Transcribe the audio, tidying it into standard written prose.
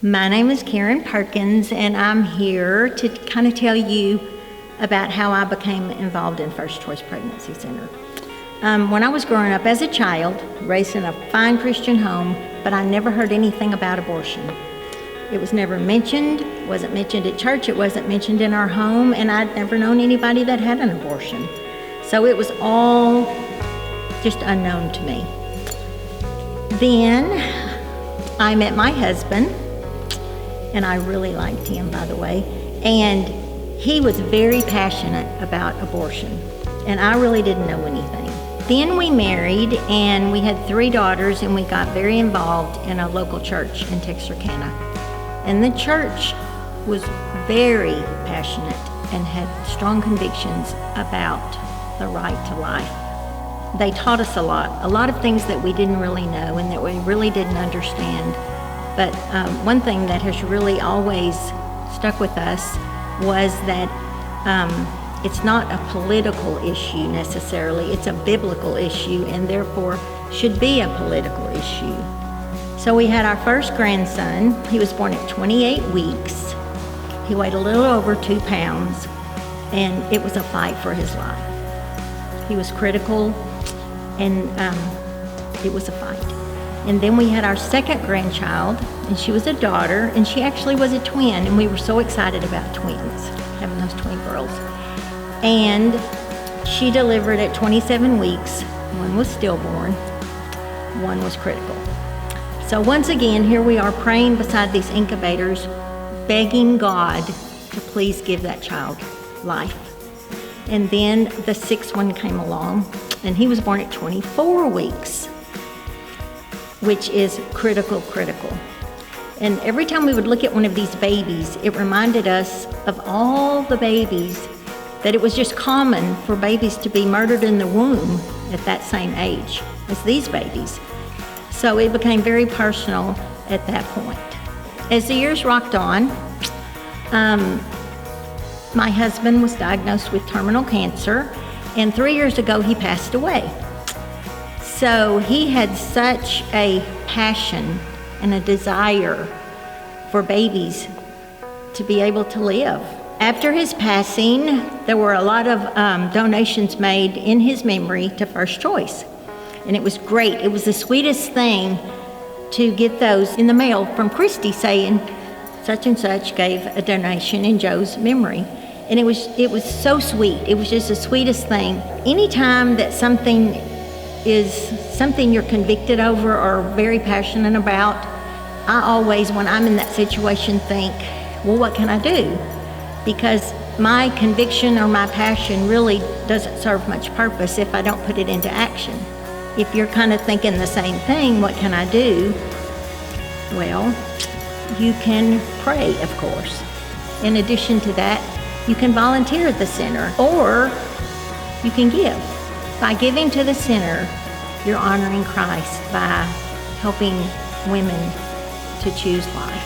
My name is Karen Perkins, and I'm here to kind of tell you about how I became involved in First Choice Pregnancy Center. When I was growing up as a child, raised in a fine Christian home, but I never heard anything about abortion. It was never mentioned, wasn't mentioned at church, it wasn't mentioned in our home, and I'd never known anybody that had an abortion. So it was all just unknown to me. Then I met my husband, and I really liked him, by the way, and he was very passionate about abortion, and I really didn't know anything. Then we married, and we had 3 daughters, and we got very involved in a local church in Texarkana. And the church was very passionate and had strong convictions about the right to life. They taught us a lot of things that we didn't really know and that we really didn't understand. But one thing that has really always stuck with us was that it's not a political issue necessarily, it's a biblical issue and therefore should be a political issue. So we had our first grandson. He was born at 28 weeks. He weighed a little over 2 pounds, and it was a fight for his life. He was critical, and it was a fight. And then we had our second grandchild, and she was a daughter, and she actually was a twin, and we were so excited about twins, having those twin girls. And she delivered at 27 weeks. One was stillborn, one was critical. So once again, here we are praying beside these incubators, begging God to please give that child life. And then the 6th one came along, and he was born at 24 weeks, which is critical. And every time we would look at one of these babies, it reminded us of all the babies that it was just common for babies to be murdered in the womb at that same age as these babies. So it became very personal at that point. As the years rocked on, my husband was diagnosed with terminal cancer, and 3 years ago he passed away. So he had such a passion and a desire for babies to be able to live. After his passing, there were a lot of donations made in his memory to First Choice. And it was great. It was the sweetest thing to get those in the mail from Christy saying such and such gave a donation in Joe's memory. And it was so sweet. It was just the sweetest thing. Anytime that something is something you're convicted over or very passionate about, I always, when I'm in that situation, think, well, what can I do? Because my conviction or my passion really doesn't serve much purpose if I don't put it into action. If you're kind of thinking the same thing, what can I do? Well, you can pray, of course. In addition to that, you can volunteer at the center, or you can give. By giving to the center, you're honoring Christ by helping women to choose life.